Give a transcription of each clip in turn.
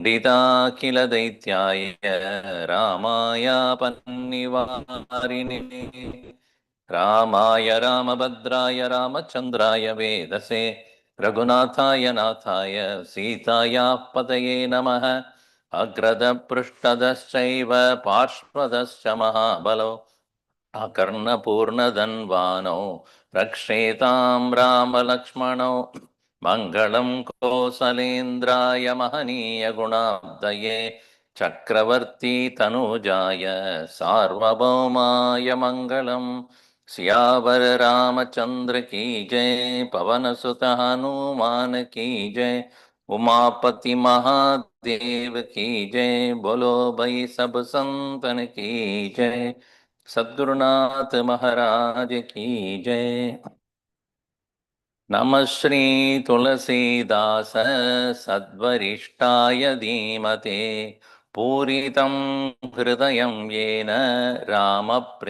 खिल दैत्याय रामाय पन्निवारिणे रामाय रामभद्राय रामचन्द्राय वेदसे रघुनाथाय नाथाय सीताया पतये नमः। अग्रदपृष्ठदश्चैव पार्श्वदश्च महाबलो अकर्णपूर्णधन्वानौ रक्षेतां रामलक्ष्मणौ मङ्गलं कोसलेन्द्राय महनीयगुणाब्धये चक्रवर्ती तनूजाय सार्वभौमाय मङ्गलम्। सियावर रामचंद्र की जय, पवन सुत हनुमान की जय, उमापति महादेव की जय। बोलो भाई सब संतन की जय। सद्गुरुनाथ महाराज की जय। नमः श्री तुलसीदास सद्वरिष्ठाय धीमते पूरितं हृदयं येन रामप्रेमामृतेन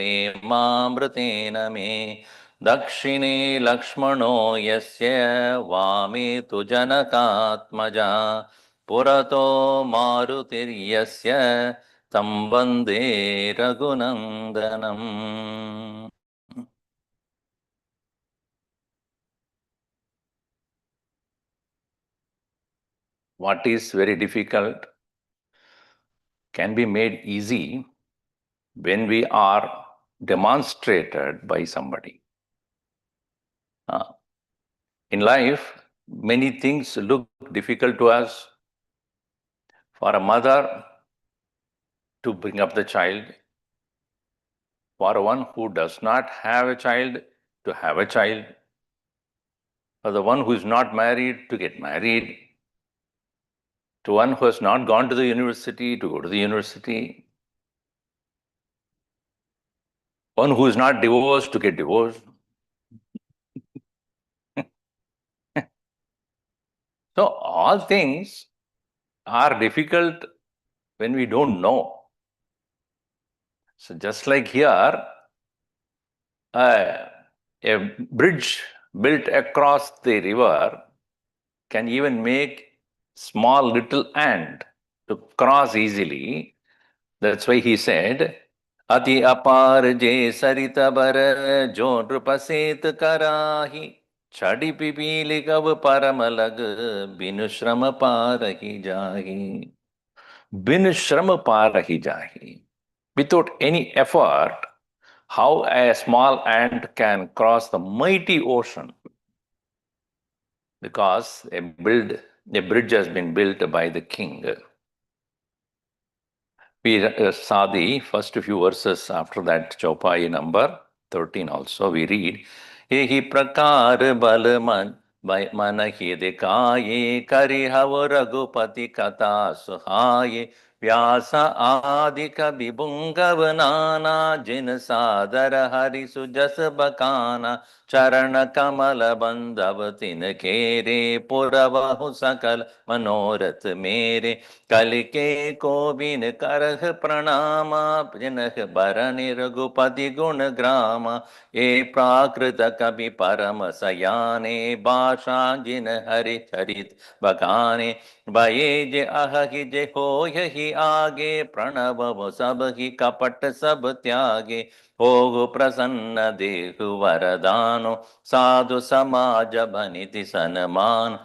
मे। दक्षिणे लक्ष्मणो यस्य वामे तु जनकात्मजा पुरतो मारुतिर्यस्य तं वन्दे रघुनन्दनम्। What is very difficult can be made easy when we are demonstrated by somebody. In life, many things look difficult to us. For a mother to bring up the child, for one who does not have a child to have a child, for the one who is not married to get married, to one who has not gone to the university to go to the university, one who is not divorced to get divorced. So all things are difficult when we don't know. So just like here, a bridge built across the river can even make small little ant to cross easily. That's why he said, Ati apar je sarita bar jo nrupaset karahi chadi pipili kav paramalag binu shrama parahi jahi. Binu shrama parahi jahi. Without any effort, how a small ant can cross the mighty ocean, because a bridge has been built by the king. We saw the first few verses after that, Chaupai number 13 also. We read, Ehi prakar balaman मन हित काये करिहव रघुपति कथा सुहाये व्यास आदि कवि बुंगव नाना जिन सादर हरि सुजस बकाना चरण कमल बंधव तिन केरे पुरवहु सकल मनोरथ मेरे कल के कोबिन करह प्रणामा जिनह बरनि रघुपति गुण ग्रामा ये प्राकृत कवि परम सयाने भाषा जिन हरि चरित बखाने भये जे अहि जे हो यही आगे प्रणव सब ही कपट सब त्यागे हो प्रसन्न देहु वरदानो साधु समाज बनिति सनमान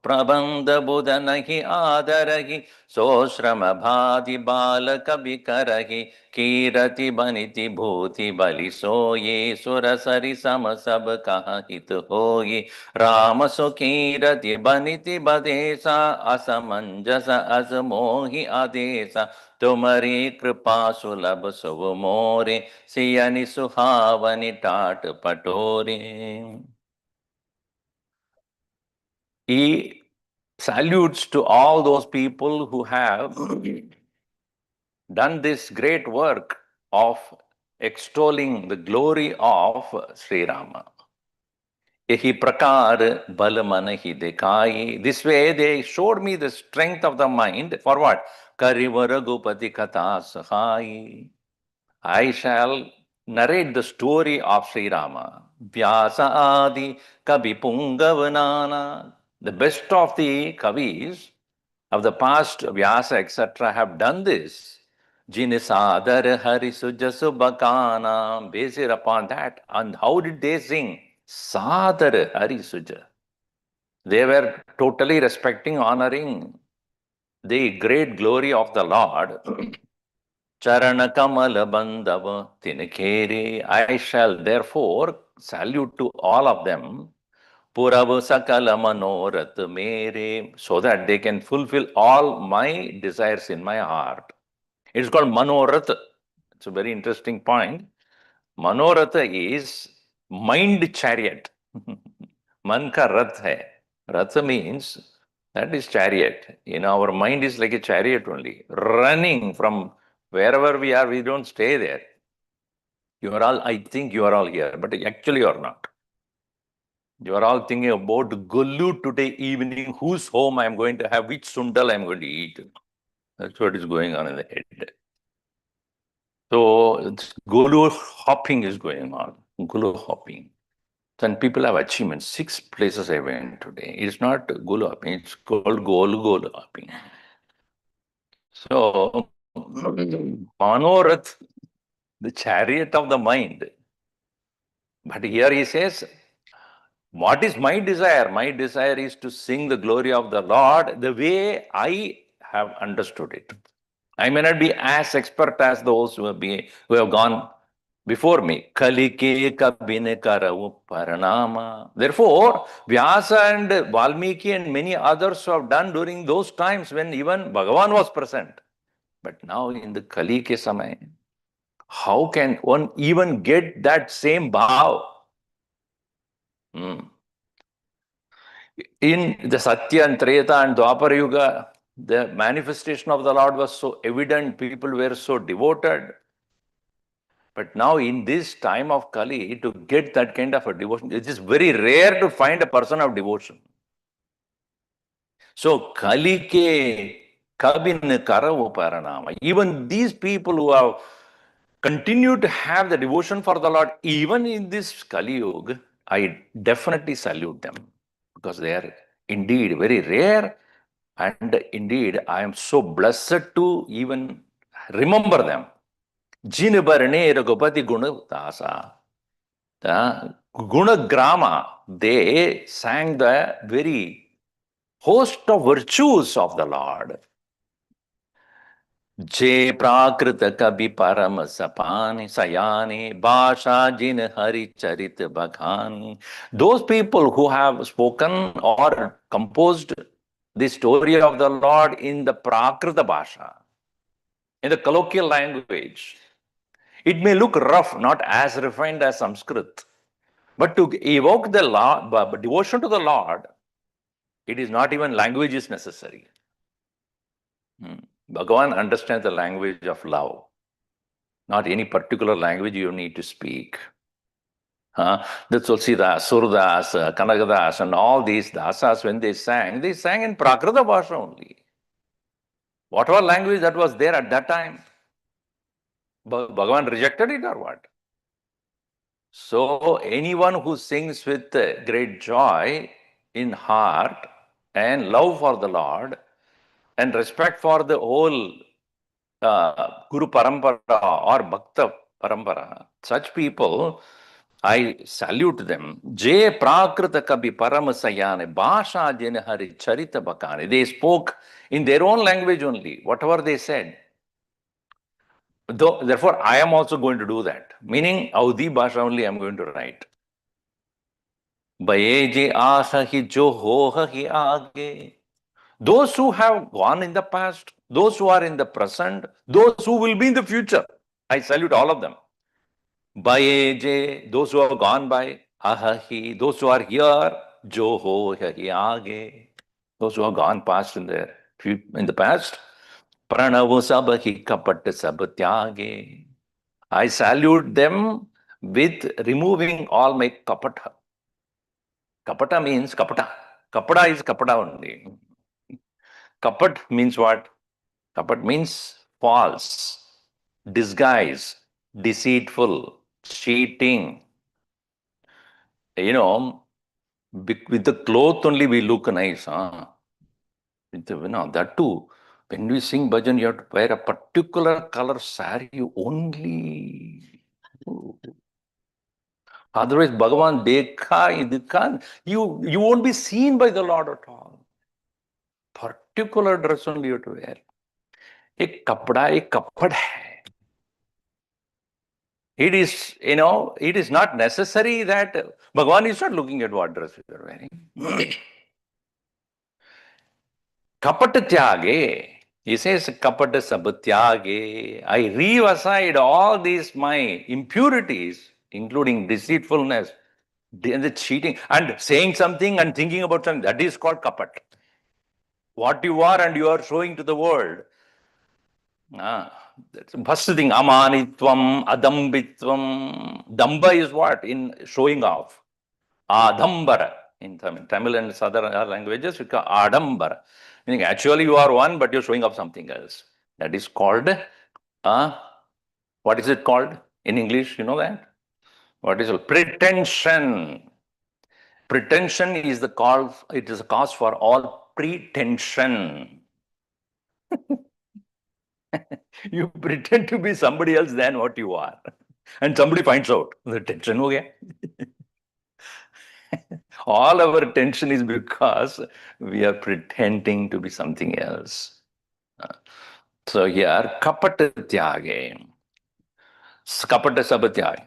प्रबंध बुध नहीं आदरहि सो श्रम भादि बाल कवि करहि कीरति बनिति भूति बलि सोये सुर सरि सम सब कहा हित होई राम सो कीरति बनिति बदेसा असमंजस अस मोहि आदेसा तुमरी कृपा सुलभ सुव मोरे सियनि सुहावनि टाट पटोरे. He salutes to all those people who have done this great work of extolling the glory of Sri Rama. Ehi prakar bal man hi dekai. This way they showed me the strength of the mind for what? Kariva Raghupati katha sahai. I shall narrate the story of Sri Rama. Vyasa adi kavi pungavanana. The best of the kavis of the past, Vyasa, etc., have done this. Jinisadar Hari Suja based upon that. And how did they sing? Sadar Hari Suja. They were totally respecting, honoring the great glory of the Lord. Charana Kamala Bandava Tinakere. I shall therefore salute to all of them. Puravu Sakala Manorat Mere, so that they can fulfill all my desires in my heart. It's called Manorath. It's a very interesting point. Manoratha is mind chariot. Man ka rath hai. Ratha means that is chariot. Our mind is like a chariot only, running from wherever we are. We don't stay there. You are all, I think you are all here, but actually you are not. You are all thinking about Gullu today evening, whose home I am going to have, which sundal I am going to eat. That's what is going on in the head. So Gulu hopping is going on. Gulu hopping. And people have achievements. 6 places I went today. It's not Gulu hopping, it's called Golu hopping. So Manorath, the chariot of the mind. But here he says, what is my desire? My desire is to sing the glory of the Lord the way I have understood it. I may not be as expert as those who have gone before me. Kalike kabine karavu paranama. Therefore, Vyasa and Valmiki and many others who have done during those times when even Bhagavan was present. But now in the Kalike Samay, how can one even get that same bhav? In the Satya and Treta and Dwapara Yuga, the manifestation of the Lord was so evident, people were so devoted. But now in this time of Kali, to get that kind of a devotion, it is very rare to find a person of devotion. So Kali ke kabin karavu paranama. Even these people who have continued to have the devotion for the Lord, even in this Kali Yuga, I definitely salute them because they are indeed very rare. And indeed, I am so blessed to even remember them. Jin Barne Ragupati Guna Dasa. The Gunagrama, they sang the very host of virtues of the Lord. Je Prakrita Kabi Param Sapani Sayani Bhasha Jin Hari Charit Bhakhani. Those people who have spoken or composed the story of the Lord in the Prakrita Bhasha, in the colloquial language. It may look rough, not as refined as Sanskrit, but to evoke the Lord, devotion to the Lord, it is not even language is necessary. Bhagavan understands the language of love. Not any particular language you need to speak. The Tulasidas, Surdas, Kanagadas, and all these dasas, when they sang in Prakrita Bhasha only. Whatever language that was there at that time, Bhagavan rejected it or what? So anyone who sings with great joy in heart and love for the Lord and respect for the whole Guru Parampara or Bhakta Parampara, such people, I salute them. Je Prakrita Kabi Paramasayane Bhasha Jene Hari Charita Bhakane. They spoke in their own language only, whatever they said. Therefore, I am also going to do that. Meaning, Audi Bhasha only I am going to write. Bayeje asahi jo hohahi aage. Those who have gone in the past, those who are in the present, those who will be in the future, I salute all of them. Bayeje, those who have gone by, ahahi, those who are here, jo hohahi aage. Those who have gone past in the past, pranavu sabahi kapat sabatyage. I salute them with removing all my kapata. Kapata means kapata. Kapata is kapata only. Kapat means what? Kapat means false, disguise, deceitful, cheating. With the cloth only we look nice. Huh? That too. When we sing bhajan, you have to wear a particular color saree only. Otherwise, Bhagavan dekha, you won't be seen by the Lord at all. Particular dress only you have to wear. एक कपड़ा एक कपड़ है. It is not necessary that Bhagavan is not looking at what dress you are wearing. Kapat tyage. He says, kapat sab tyage. I leave aside all these my impurities, including deceitfulness, and the cheating, and saying something and thinking about something. That is called kapat. What you are and you are showing to the world. That's the first thing. Amanitvam, adambitvam. Damba is what? In showing off. Adambara. In Tamil and other languages, we call adambara. Meaning actually you are one, but you're showing off something else. That is called, what is it called in English? You know that? What is it? Pretension. Pretension is the cause, it is a cause for all pretension. You pretend to be somebody else than what you are. And somebody finds out. The tension ho gaya. All our tension is because we are pretending to be something else. So here, kapata tyage. Kapata sabatyage.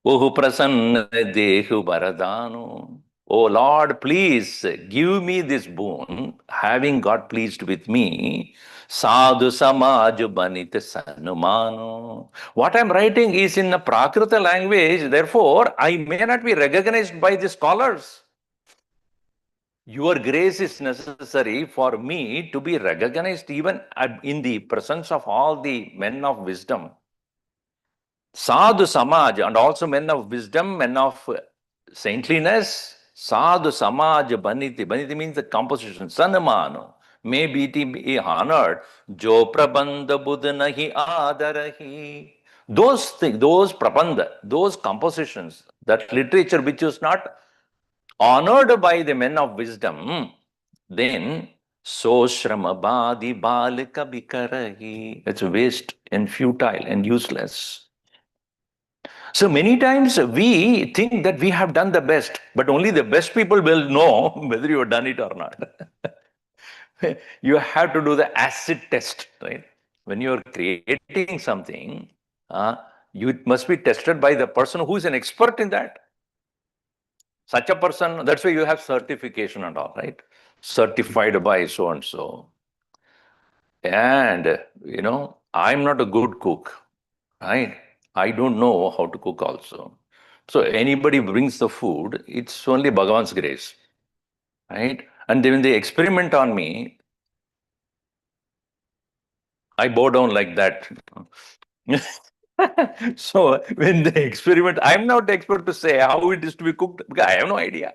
Ohu prasanna dehu baradano. Oh Lord, please give me this boon, having got pleased with me. Sadhu samaj banit sanumano. What I'm writing is in a Prakrita language, therefore I may not be recognized by the scholars. Your grace is necessary for me to be recognized even in the presence of all the men of wisdom. Sadhu Samaj, and also men of wisdom, men of saintliness. Sadhu Samaj Baniti. Baniti means the composition. Sanamano. May be honored. Jo Prabandha Buddha nahi adarahi. Those things, those prabandha, those compositions, that literature which is not honored by the men of wisdom, then so shrama badi balika bikarahi. It's waste and futile and useless. So many times we think that we have done the best, but only the best people will know whether you have done it or not. You have to do the acid test, right? When you are creating something, you must be tested by the person who is an expert in that. Such a person, that's why you have certification and all, right? Certified by so and so. And, I'm not a good cook, right? I don't know how to cook also. So anybody brings the food, it's only Bhagavan's grace, right? And then when they experiment on me, I bow down like that. So when they experiment, I'm not expert to say how it is to be cooked because I have no idea.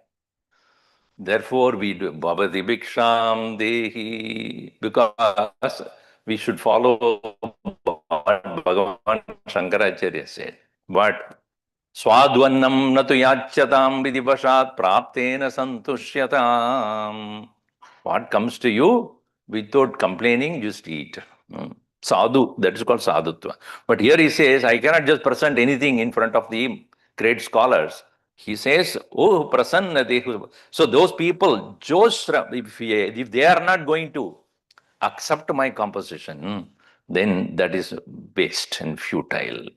Therefore, we do Bhavati Bhiksham Dehi, because we should follow what Bhagavan Shankaracharya said. But Swadvannam natu yachatam vidivashat praptena santushyatam. What comes to you without complaining, just eat. Sadhu, that is called sadhutva. But here he says, I cannot just present anything in front of the great scholars. He says, oh, prasanna dehu. So those people, if they are not going to accept my composition, then that is waste and futile.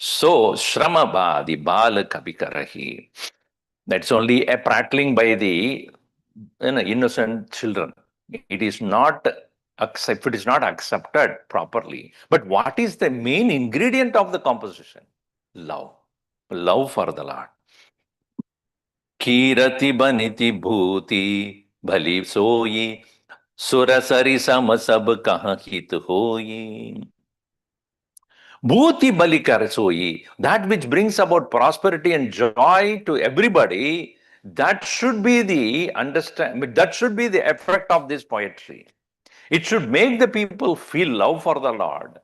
So, Shrama the Bala Kabikarahi. That's only a prattling by the innocent children. It is not accepted properly. But what is the main ingredient of the composition? Love. Love for the Lord. Kirati baniti bhuti bhali soyi surasari samasab kaha hit hoyi. Bhuti balikar soyi, that which brings about prosperity and joy to everybody, that should be the that should be the effect of this poetry. It should make the people feel love for the Lord,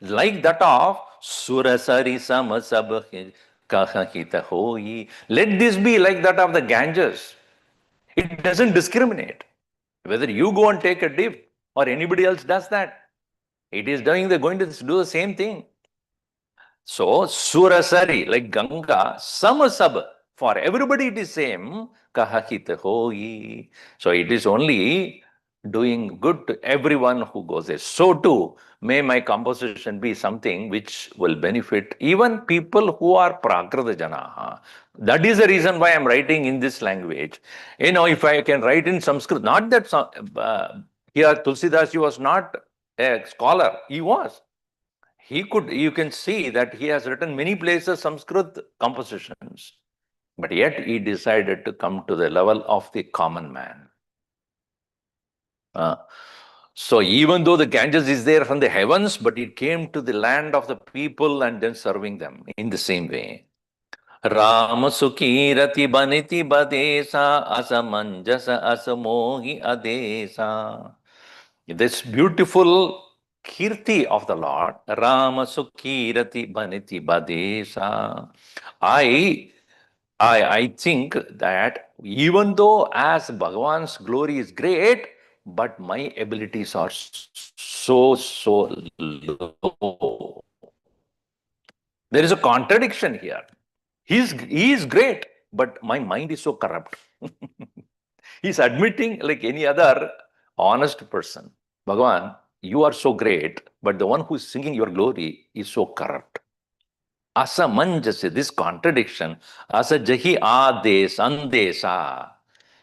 like that of Surasari Samasab Kahahita Hoyi. Let this be like that of the Ganges. It doesn't discriminate. Whether you go and take a dip or anybody else does that, it is going to do the same thing. So, Surasari, like Ganga, Samasab, for everybody it is same, Kahahit Hoi. So, it is only doing good to everyone who goes there. So, too, may my composition be something which will benefit even people who are Prakrita Janaha. That is the reason why I'm writing in this language. If I can write in Sanskrit, not that here Tulsidas was not a scholar, he was. You can see that he has written many places Sanskrit compositions, but yet he decided to come to the level of the common man. So even though the Ganges is there from the heavens, but it came to the land of the people and then serving them in the same way. Rama Sukirati Baniti Badesa Asamanjasa Asamohi Adesa. This beautiful kirti of the Lord, Rama Sukirati Baniti Badesa. I think that even though as Bhagavan's glory is great, but my abilities are so low. There is a contradiction here. He is great, but my mind is so corrupt. He's admitting, like any other honest person, Bhagavan, you are so great, but the one who is singing your glory is so corrupt. Asa manjase, this contradiction, asa jahi ades, andesa.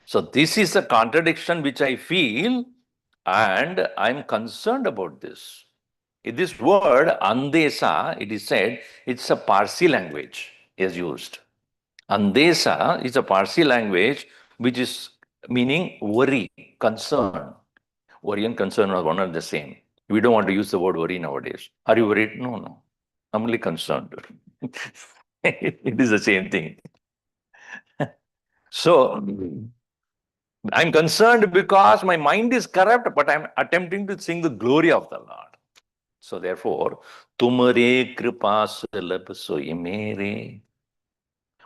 So this is a contradiction which I feel, and I'm concerned about this. This word andesa, it is said, it's a Parsi language is used. Andesa is a Parsi language which is meaning worry, concern. Worry and concern are one and the same. We don't want to use the word worry nowadays. Are you worried? No, no. I'm only concerned. It is the same thing. So I'm concerned because my mind is corrupt, but I'm attempting to sing the glory of the Lord. So therefore, Tumare kripa sulabh soyi mere.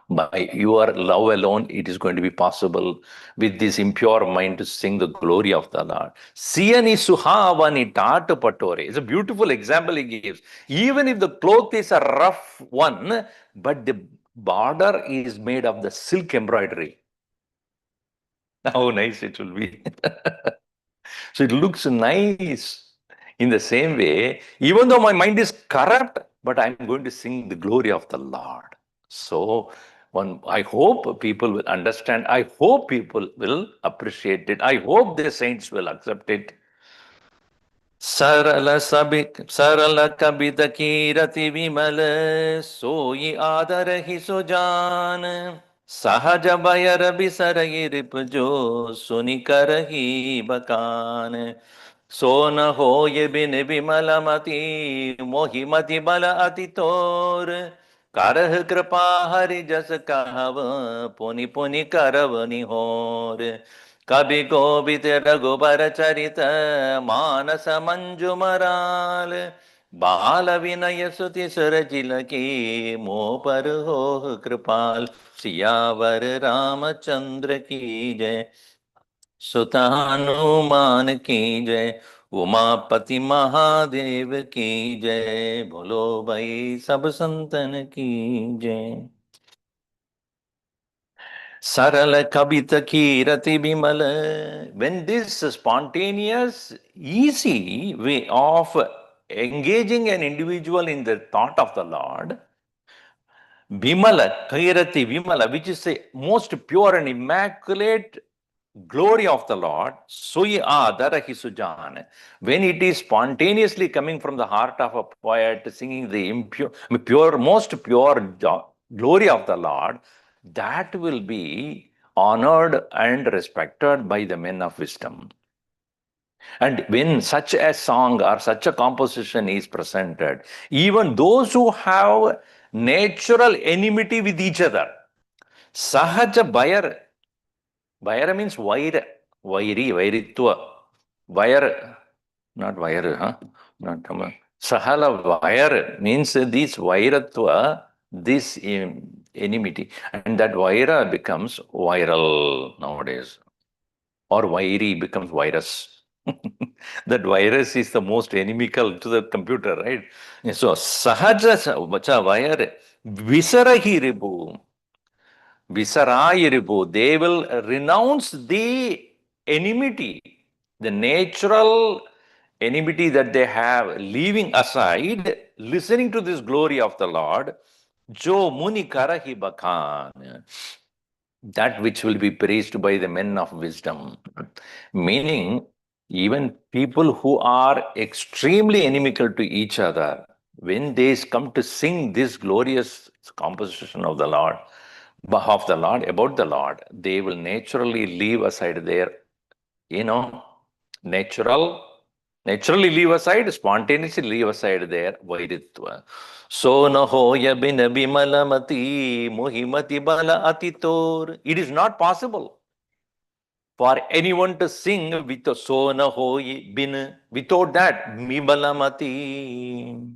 By your love alone, it is going to be possible with this impure mind to sing the glory of the Lord. Siyani suhavani tatu patore. It's a beautiful example he gives. Even if the cloth is a rough one, but the border is made of the silk embroidery. How nice it will be. So it looks nice. In the same way, even though my mind is corrupt, but I'm going to sing the glory of the Lord. So I hope people will understand. I hope people will appreciate it. I hope the saints will accept it. सरल कबित कीरति विमल सोई आदर ही सुजान सहज बयर बिसरहि रिपजो सुनि करहि बकान सो न हो ये बिन विमल मति मोहि मति बल अति तोर करह कृपा हरि जस कहव पुनि पुनि करव निहोर कवि कोविद रघुबर चरित मानस मंजु मराल बाल विनय सुति सुर जिल की मोह पर हो कृपाल सियावर रामचंद्र की जय सुत हनुमान की जय उमापति महादेव की जय बोलो भाई सब संतन की जय Sarala Kabita Kirati Bimala. When this spontaneous, easy way of engaging an individual in the thought of the Lord, Bimala, Kairati Vimala, which is the most pure and immaculate glory of the Lord, Sui Adara Hisujan. When it is spontaneously coming from the heart of a poet, singing the most pure glory of the Lord, that will be honored and respected by the men of wisdom. And when such a song or such a composition is presented, even those who have natural enmity with each other, Sahaja Bayara means Vairitva. Not Vaira, huh? Not Sahala Vaira means this Vairatva, this enmity. And that Vaira becomes viral nowadays. or vairi becomes virus. That virus is the most inimical to the computer, right? So, sahaja vacha vayare visarahi ribu. Visarayiribu, they will renounce the enmity, the natural enmity that they have, leaving aside, listening to this glory of the Lord. Jo muni karahi bakhan, that which will be praised by the men of wisdom. Meaning, even people who are extremely inimical to each other, when they come to sing this glorious composition of the Lord, about the Lord, they will naturally leave aside their, you know, natural, naturally leave aside, spontaneously leave aside their vairitva. So na hoya bin bimalamati muhimati bala atitor. It is not possible for anyone to sing with a so na hoy bin, without that bimalamati,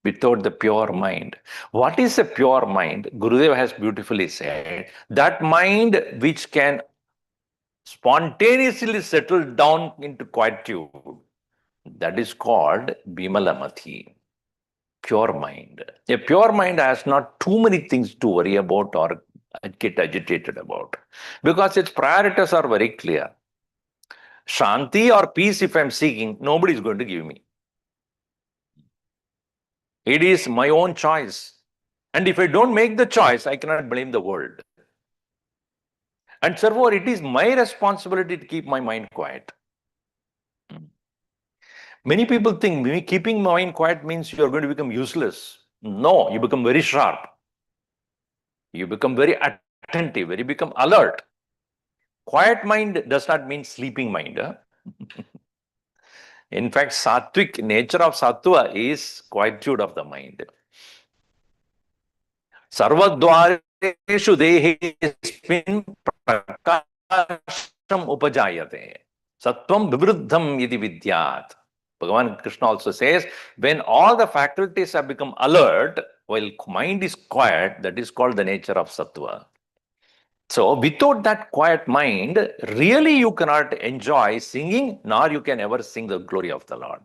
without the pure mind. What is a pure mind? Gurudev has beautifully said that mind which can spontaneously settle down into quietude. That is called Bimalamati, pure mind. A pure mind has not too many things to worry about or get agitated about because its priorities are very clear. Shanti or peace, if I'm seeking, nobody is going to give me. It is my own choice. And if I don't make the choice, I cannot blame the world. And therefore, it is my responsibility to keep my mind quiet. Many people think keeping mind quiet means you are going to become useless. No, you become very sharp. You become very attentive, you become alert. Quiet mind does not mean sleeping mind. Huh? In fact, sattvic nature of sattva is quietude of the mind. Sarvadvareshu dehesmin prakasham upajayate. Sattvam vivruddham iti vidyat. Bhagavan Krishna also says, when all the faculties have become alert, while mind is quiet, that is called the nature of sattva. So, without that quiet mind, really you cannot enjoy singing, nor you can ever sing the glory of the Lord.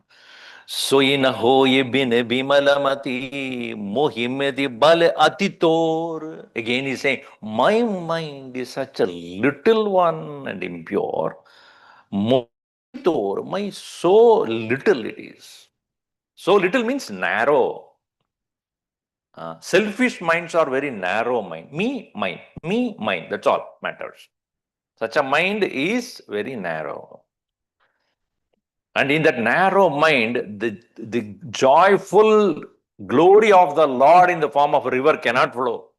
So, in hoye bin bimalamati mohimedi bal atitor. Again, he's saying, my mind is such a little one and impure. Mohitor, my so little it is. So little means narrow. Selfish minds are very narrow mind. Me, mind. That's all matters. Such a mind is very narrow. And in that narrow mind, the joyful glory of the Lord in the form of a river cannot flow.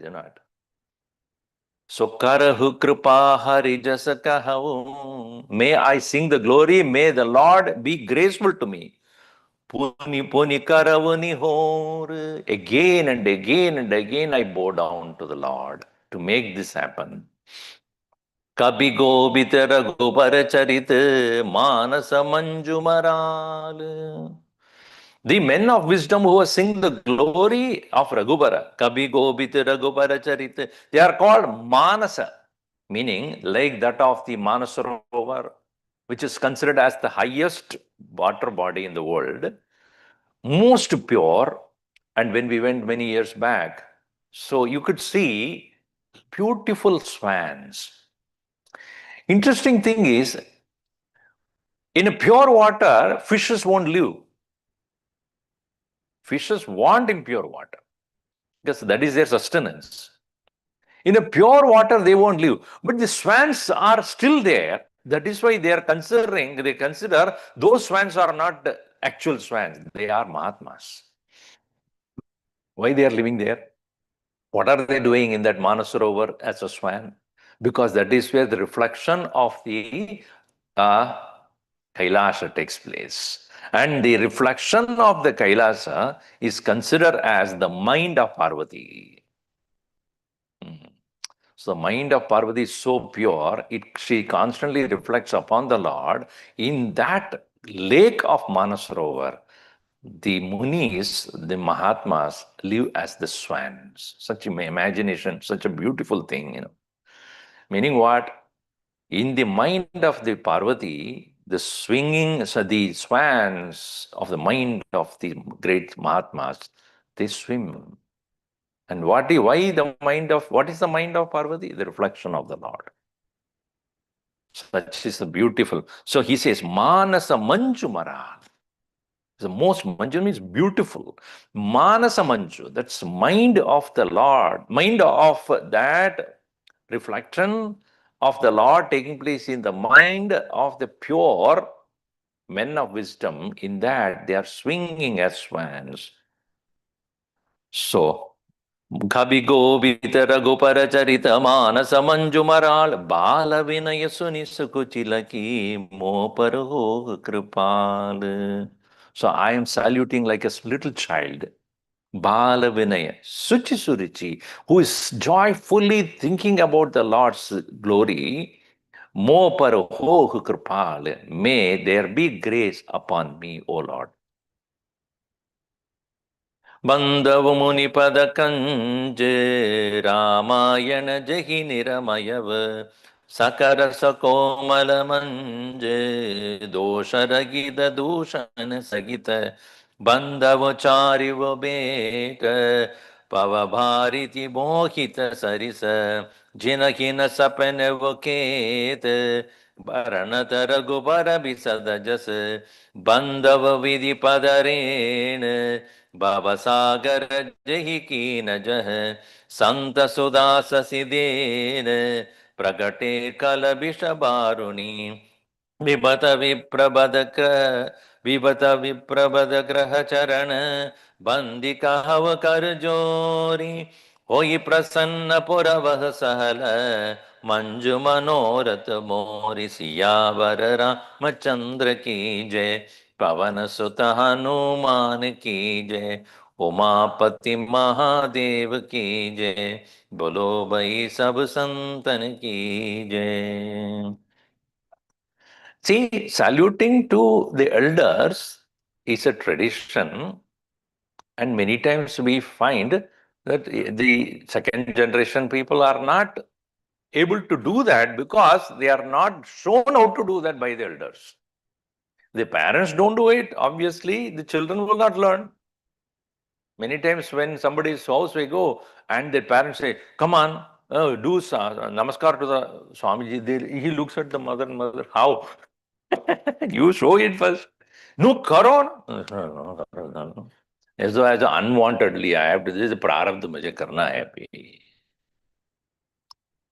You know it. So karahu kripa hari jasa kahavu. May I sing the glory, may the Lord be graceful to me. Puni puni karavani hor. Again and again and again I bow down to the Lord to make this happen. Kabi gobit raghubar charit manasa manjumaral. The men of wisdom who sing the glory of Raghubara, Kabi gobit raghubara charit, they are called manasa, meaning like that of the Manasarovar, which is considered as the highest water body in the world, most pure. And when we went many years back, so you could see beautiful swans. Interesting thing is, in a pure water, fishes won't live. Fishes want impure water because that is their sustenance. In a pure water, they won't live. But the swans are still there. That is why they consider those swans are not actual swans. They are Mahatmas. Why they are living there? What are they doing in that Manasarovar as a swan? Because that is where the reflection of the Kailasa takes place. And the reflection of the Kailasa is considered as the mind of Parvati. So the mind of Parvati is so pure, she constantly reflects upon the Lord. In that lake of Manasarovar, the Munis, the Mahatmas, live as the swans. Such imagination, such a beautiful thing, Meaning what? In the mind of the Parvati, the swinging, so the swans of the mind of the great Mahatmas, they swim. And what is the mind of Parvati? The reflection of the Lord. Such is a beautiful. So he says, Manasa Manju Maran. The most Manju means beautiful. Manasa Manju, that's mind of the Lord, mind of that reflection of the Lord taking place in the mind of the pure men of wisdom. In that they are swinging as swans. So, Gabigobit Ragupara Charita Manasa Manjumaral Bala Vinaya Suni Sukuchilaki Moparo Kripal. So I am saluting like a little child. Bala Vinaya Suchi Surichi, who is joyfully thinking about the Lord's glory. Moparo Kripal. May there be grace upon me, O Lord. बंदव मुनि पद कंज रामायण जहि निरमयव sucker सकोमल मंज दोष रगित दूषण सगित बंदव चारिव बेट पव भारिति मोहित सरिस जिनकिन सपन वो केत भरणत रघुबर बिसद जस बंदव विधि पदरेण भवसागर जहि कीन जह संत सुदास सिदेन प्रगटे कल बिष बारुणी विबत विप्रबद ग्रह चरण बंदी कहव कर जोरी होई प्रसन्न पुरवह सहल मंजु मनोरथ मोरि सियावर रामचंद्र की जय पवन सुत हनुमान की जय उमापति महादेव की जय बोलो भाई सब संतन की जय. See, saluting to the elders is a tradition, and many times we find that the second generation people are not able to do that because they are not shown how to do that by the elders. The parents don't do it, obviously, the children will not learn. Many times when somebody's house we go and the parents say, come on, do namaskar to the Swamiji. He looks at the mother and mother, how? You show it first. No, karo. As though as unwantedly, I have to, this is prarabdha mujhe karna hai abhi.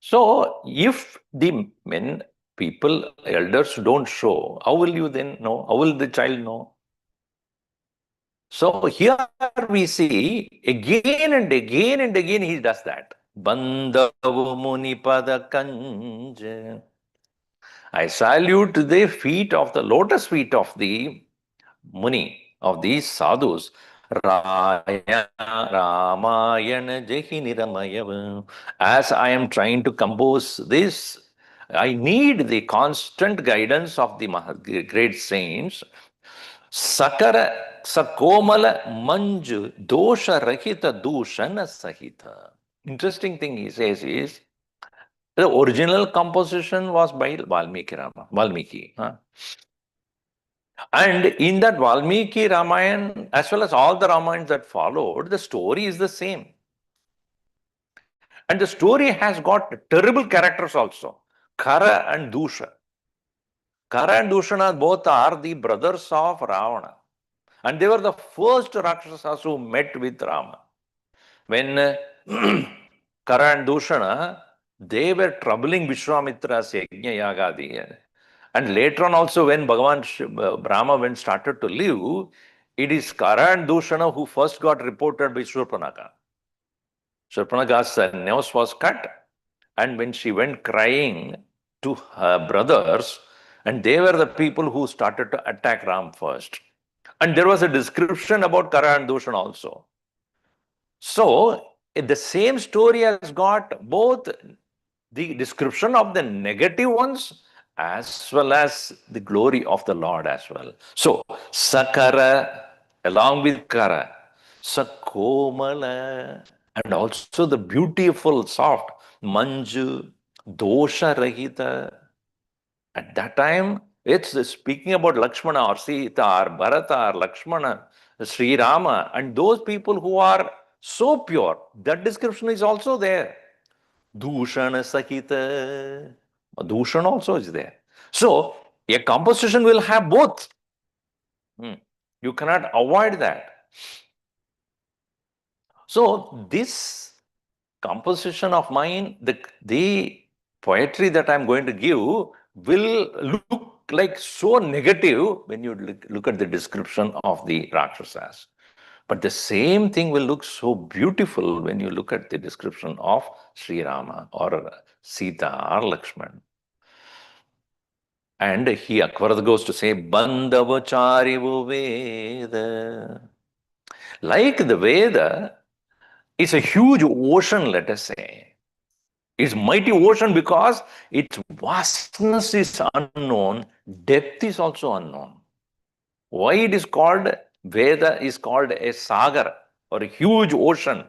So, if the men, people, elders don't show, how will you then know? How will the child know? So, here we see again and again and again he does that. Bandhavu Munipada Kanja. I salute the feet of the lotus feet of the Muni, of these sadhus. Raya Ramayana Jehi Niramayav. As I am trying to compose this, I need the constant guidance of the great saints. Sakara Sakomala Manju Dosha Rahita Dushana Sahita. Interesting thing he says is, the original composition was by Valmiki. And in that Valmiki Ramayana, as well as all the Ramayans that followed, the story is the same. And the story has got terrible characters also. Kara and Dusha. Kara and Dushana both are the brothers of Ravana. And they were the first Rakshasas who met with Rama. When Kara and Dushana, they were troubling Vishwamitra's Yajna Yagadi. And later on also when Bhagavan Brahma started to live, it is Kara and Dushana who first got reported by Shurpanaka. Shurpanaka's nose was cut, and when she went crying to her brothers, and they were the people who started to attack Ram first. And there was a description about Kara and Dushana also. So, the same story has got both the description of the negative ones as well as the glory of the Lord as well. So, Sakara along with Kara, Sakomala, and also the beautiful, soft Manju, Dosha Rahita. At that time, it's speaking about Lakshmana or Sita or Bharata or Lakshmana, Sri Rama, and those people who are so pure. That description is also there. Dushana Sakita. Dushan also is there. So, a composition will have both. You cannot avoid that. So, this composition of mine, the poetry that I'm going to give will look like so negative when you look at the description of the Rakshasas. But the same thing will look so beautiful when you look at the description of Sri Rama or Sita or Lakshman. And he Akvarad goes to say, Bandavacharivu Veda. Like the Veda is a huge ocean, let us say. It's mighty ocean because its vastness is unknown, depth is also unknown. Why it is called Veda is called a sagar or a huge ocean?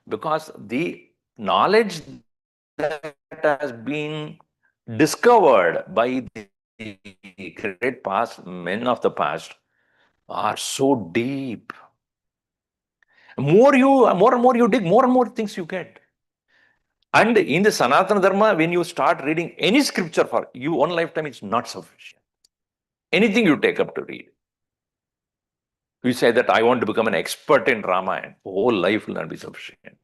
Because the knowledge that has been discovered by the great past men of the past are so deep. More and more you dig, more and more things you get. And in the Sanatana Dharma, when you start reading any scripture for you, one lifetime is not sufficient. Anything you take up to read. You say that I want to become an expert in Ramayana, whole life will not be sufficient.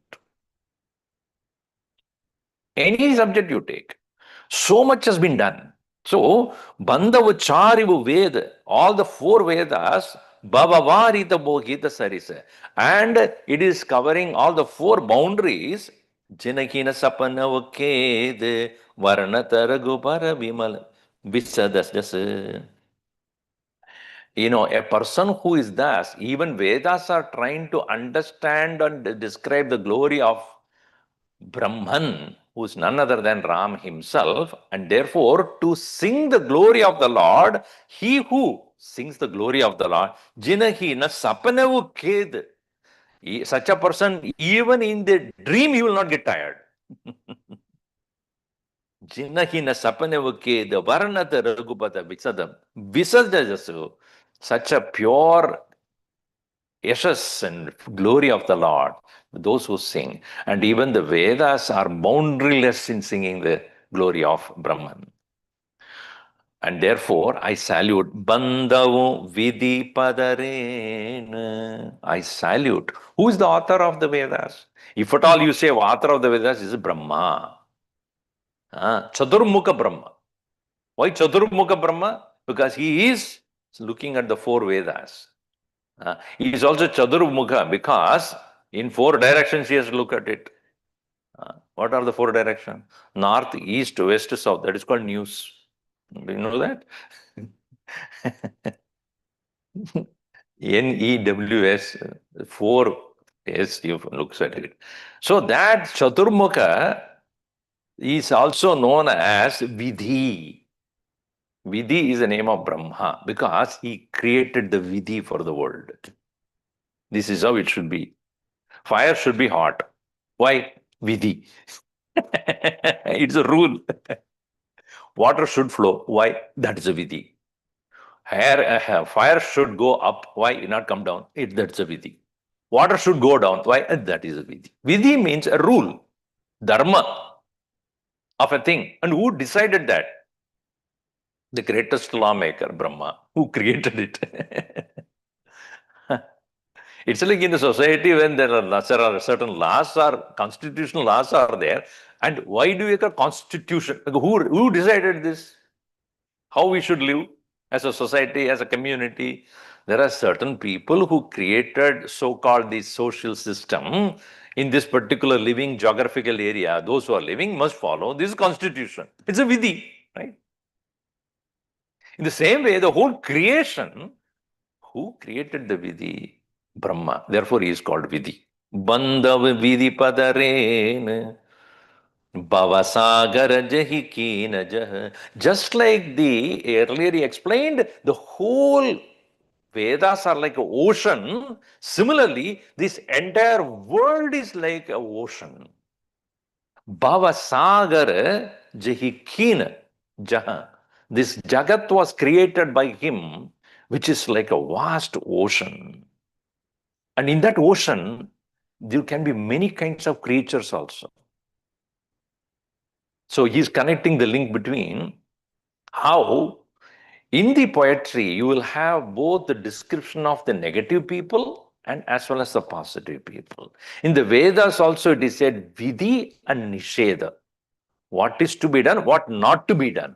Any subject you take, so much has been done. So, Bandhavacharivu Veda, all the four Vedas, Bhavavarita Bhogita Sarisa, and it is covering all the four boundaries. Jinakina Sapanavaked, Varanatara Gopara Vimal, Visadas. A person who is thus, even Vedas are trying to understand and describe the glory of Brahman, who is none other than Ram himself, and therefore to sing the glory of the Lord, he who sings the glory of the Lord, Jinahina Sapanavu Ked. Such a person, even in the dream, he will not get tired. Jinahina Sapanavu Ked, Varanata Raghupata Visadam, Visajasu, such a pure yashas and glory of the Lord, those who sing. And even the Vedas are boundaryless in singing the glory of Brahman. And therefore, I salute Bandhavu Vidhi Padaren. I salute. Who is the author of the Vedas? If at all you say author of the Vedas is Brahma. Chadurmukha Brahma. Why Chadurmukha Brahma? Because he is looking at the four Vedas. He is also Chadurmukha because in four directions he has to look at it. What are the four directions? North, east, west, south. That is called news. Do you know that? NEWS, four S, you looks at it. So that Chaturmukha is also known as Vidhi. Vidhi is the name of Brahma because he created the Vidhi for the world. This is how it should be. Fire should be hot. Why? Vidhi. It's a rule. Water should flow. Why? That is a Vidhi. Fire should go up. Why? Not come down. That's a Vidhi. Water should go down. Why? That is a Vidhi. Vidhi means a rule, dharma of a thing. And who decided that? The greatest lawmaker, Brahma, who created it. It's like in the society when there are certain laws or constitutional laws are there. And why do we have a constitution? Who decided this? How we should live as a society, as a community? There are certain people who created so-called the social system in this particular living geographical area. Those who are living must follow this constitution. It's a vidhi, right? In the same way, the whole creation, who created the vidhi? Brahma. Therefore, he is called Vidhi. Bandhav Vidhi Padaren Bhavasagar Jahi Kina Jah. Just like the earlier he explained, the whole Vedas are like an ocean. Similarly, this entire world is like an ocean. Bhavasagar Jahi Kina Jah. This Jagat was created by him, which is like a vast ocean. And in that ocean, there can be many kinds of creatures also. So he's connecting the link between how in the poetry you will have both the description of the negative people and as well as the positive people. In the Vedas also it is said Vidhi and Nisheda. What is to be done, what not to be done.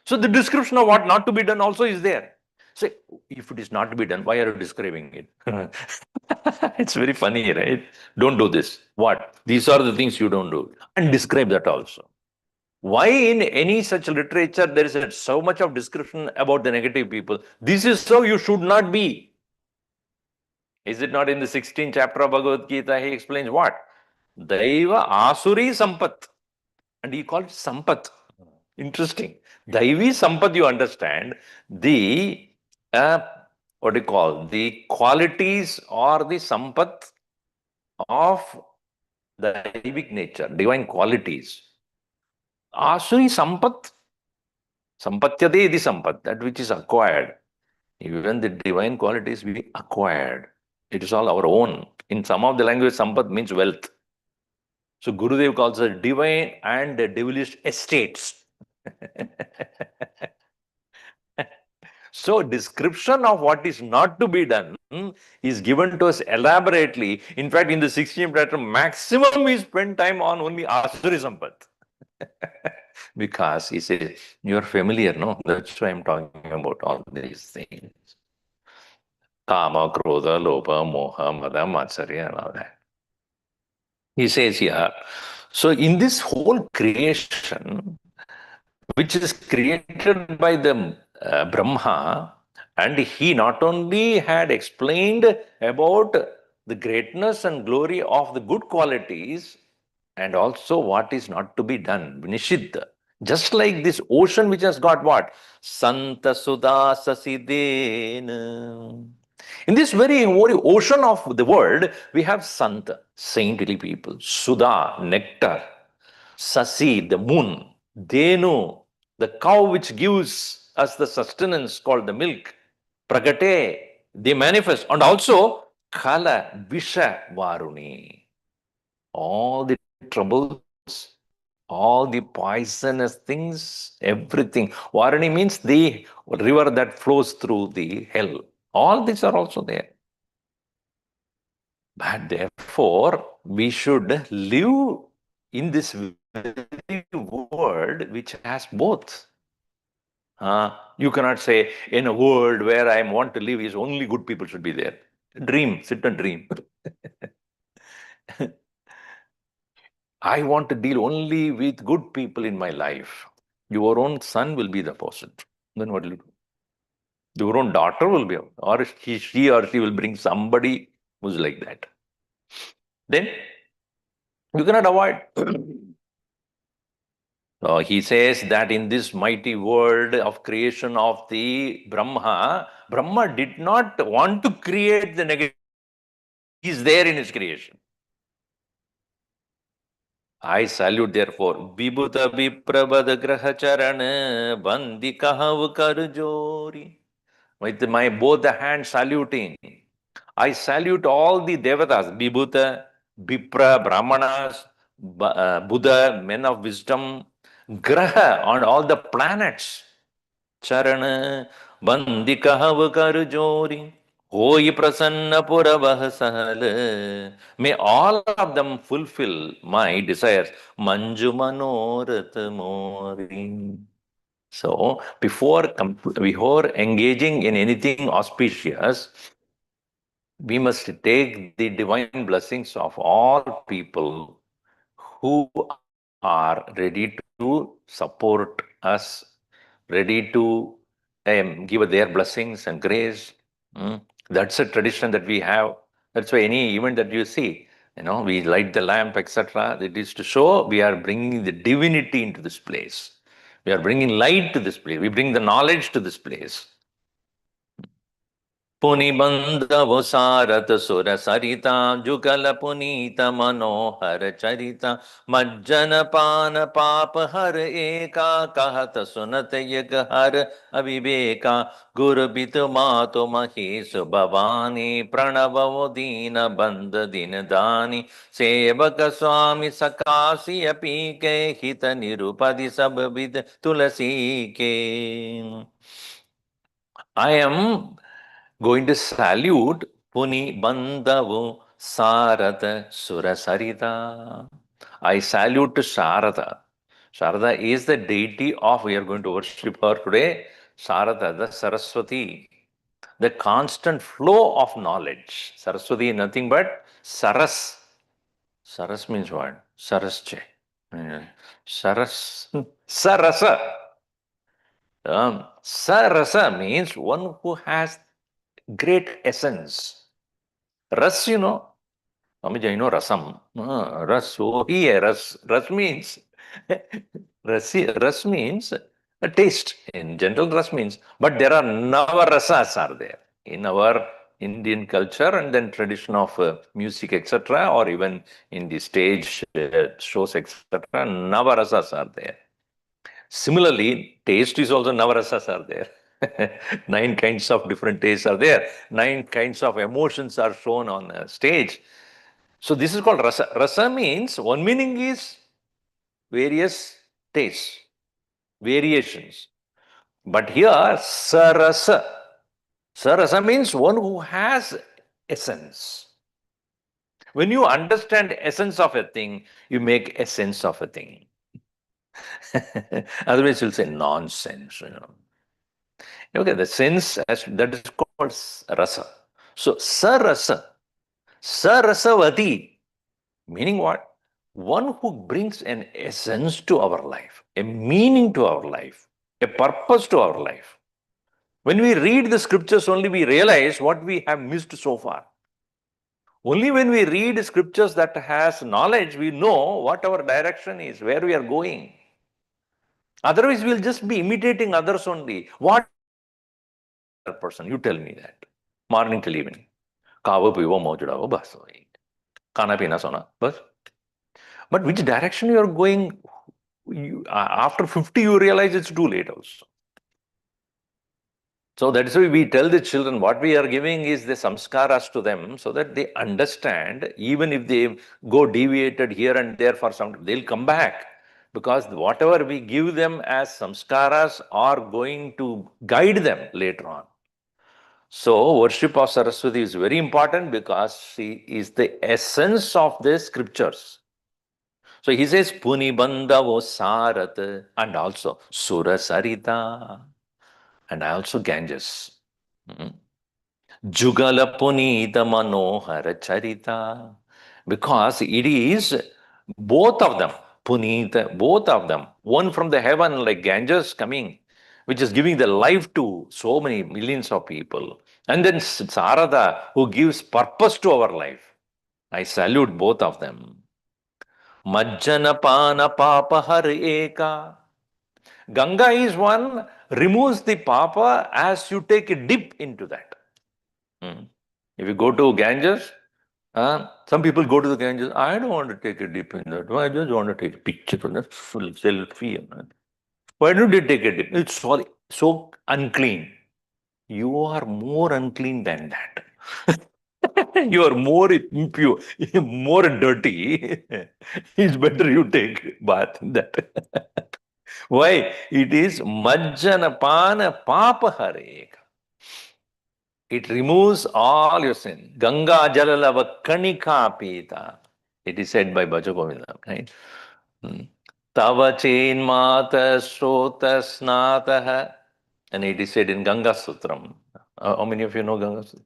So the description of what not to be done also is there. So if it is not to be done, why are you describing it? It's very funny, right? Don't do this. What? These are the things you don't do. And describe that also. Why in any such literature there is so much of description about the negative people? This is how you should not be. Is it not in the 16th chapter of Bhagavad Gita? He explains what? Daiva Asuri Sampat. And he called it Sampat. Interesting. Daivi Sampat, you understand, the, what do you call, the qualities or the Sampat of the Daivic nature, divine qualities. Asuri Sampat, Sampatyade the Sampat, that which is acquired. Even the divine qualities we acquired. It is all our own. In some of the language, Sampat means wealth. So Gurudev calls it divine and devilish estates. So description of what is not to be done is given to us elaborately. In fact, in the 16th chapter, maximum we spend time on only Asuri Sampat. Because he says, you are familiar, no? That's why I'm talking about all these things. Kama, Krodha, Lopa, Moha, Mada, Matsarya, and all that. He says here, so in this whole creation, which is created by the Brahma, and he not only had explained about the greatness and glory of the good qualities, and also what is not to be done, Nishiddha. Just like this ocean which has got what? Santa Sudha Sasidena. In this very ocean of the world, we have Santa, saintly people, Sudha, nectar, Sasi, the moon, Denu, the cow which gives us the sustenance called the milk, Pragate, they manifest, and also Khala, Visha, Varuni. All the troubles, all the poisonous things, everything. Varuni means the river that flows through the hell. All these are also there. But therefore, we should live in this very world which has both. You cannot say, in a world where I want to live is only good people should be there. Dream, sit and dream. I want to deal only with good people in my life. Your own son will be the opposite. Then what will you do? Your own daughter will be, or she or she will bring somebody who's like that. Then you cannot avoid. So he says that in this mighty world of creation of the Brahma, Brahma did not want to create the negative. He is there in his creation. I salute therefore Vibhuta Viprabhada Grahacharana Bandi Kahav Karjori. With my both the hands saluting, I salute all the devatas, Vibhuta, Vipra, Brahmanas, Buddha, men of wisdom, Graha, on all the planets. Charana, Bandi Kahav Karjori. Hoi Prasanna Puravah Sahal. May all of them fulfill my desires. Manju Manorath Mori. So, before engaging in anything auspicious, we must take the divine blessings of all people who are ready to support us, ready to give their blessings and grace. That's a tradition that we have. That's why any event that you see, we light the lamp, etc. It is to show we are bringing the divinity into this place. We are bringing light to this place. We bring the knowledge to this place. पुनिबंधव सारथ सुर सरिता जुगल पुनीत मनोहर चरिता मज्जन पान पाप हर एका कहत सुनत यग हर अविवेका गुरबित मातु महेश भवानी प्रणव दीन बंद दिन दानी सेवक स्वामी सकासी अपी के हित निरुपधि सब विद तुलसी के. I am going to salute Puni Bandavu Sarada Surasarita. I salute Sharada. Sharada is the deity of, we are going to worship her today, Sharada, the Saraswati, the constant flow of knowledge. Saraswati is nothing but Saras. Saras means what? Sarasche. Saras. Sarasa. Sarasa means one who has great essence. Ras, Amija, rasam. Ras, oh, here, ras. Ras means, ras means a taste. In general, ras means, but there are navarasas are there in our Indian culture and then tradition of music, etc., or even in the stage shows, etc. Navarasas are there. Similarly, taste is also navarasas are there. 9 kinds of different tastes are there. 9 kinds of emotions are shown on a stage. So this is called rasa. Rasa means one meaning is various tastes, variations. But here, sarasa. Sarasa means one who has essence. When you understand essence of a thing, you make essence of a thing. Otherwise, you'll say nonsense. Okay, the sense that is called rasa. So sarasa, sarasavati, meaning what? One who brings an essence to our life, a meaning to our life, a purpose to our life. When we read the scriptures only, we realize what we have missed so far. Only when we read scriptures that has knowledge, we know what our direction is, where we are going. Otherwise, we'll just be imitating others only. What person? You tell me that. Morning till evening. Kawa pivo mojudavo bas. Kana pina sona bas. But which direction you are going, after 50 you realize it's too late also. So that's why we tell the children what we are giving is the samskaras to them so that they understand, even if they go deviated here and there for some, they'll come back. Because whatever we give them as samskaras are going to guide them later on. So worship of Saraswati is very important because she is the essence of the scriptures. So he says Puni Bandavo Sarat and also Surasarita and also Ganges. Jugala Punita Manohara Charita. Because it is both of them, Punita, both of them. One from the heaven like Ganges coming, which is giving the life to so many millions of people. And then Sarada, who gives purpose to our life. I salute both of them. Majjana Pana Papa Har Eka. Ganga is one, removes the papa as you take a dip into that. If you go to Ganges, some people go to the Ganges, I don't want to take a dip in that. I just want to take a picture of that selfie. Why don't you take a dip? It's so unclean. You are more unclean than that. You are more impure, more dirty. It's better you take bath in that. Why? It is Majjanapana Papa Hareka. It removes all your sin. Ganga Jalalava Kanika Pita. It is said by Bhajagovinda, right? Tava Chain Mata Shrota Snataha. And it is said in Ganga Sutram. How many of you know Ganga Sutram?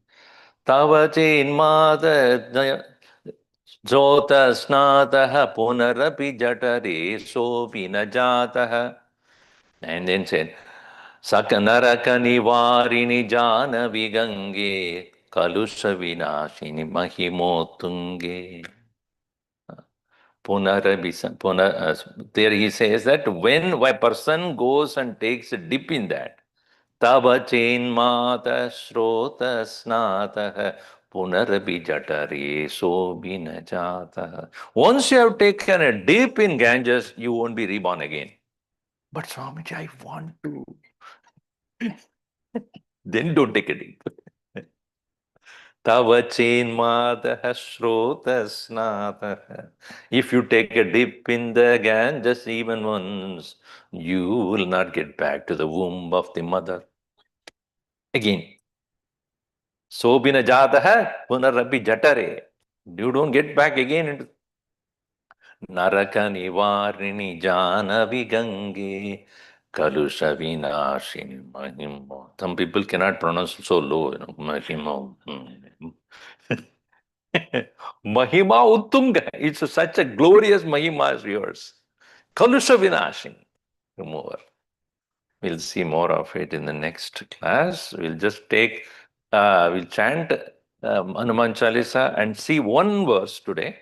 Tava Chain Mata Jota Snataha Punarapi Jatare Sopi Najataha. And then said, Sakanaraka Nivarini Janavi Gange Kalusha Vinashini Mahimotunge. There he says that when a person goes and takes a dip in that, Tava chenmata shrota snata punarabi jatare sobhina jata. Once you have taken a dip in Ganges, you won't be reborn again. But Swamiji, I want to. Then don't take a dip. Tava chenmata shrota snata. If you take a dip in the Ganges even once, you will not get back to the womb of the mother again. Sobhina jataha punarabi jatare. You don't get back again into Naraka nivarini janavi gange kalusha vinashini mahima. Some people cannot pronounce so low, mahima. Mahima uttunga. It's such a glorious mahima as yours. Kalusha vinashini. Remover. We'll see more of it in the next class. We'll just we'll chant Hanuman Chalisa and see one verse today.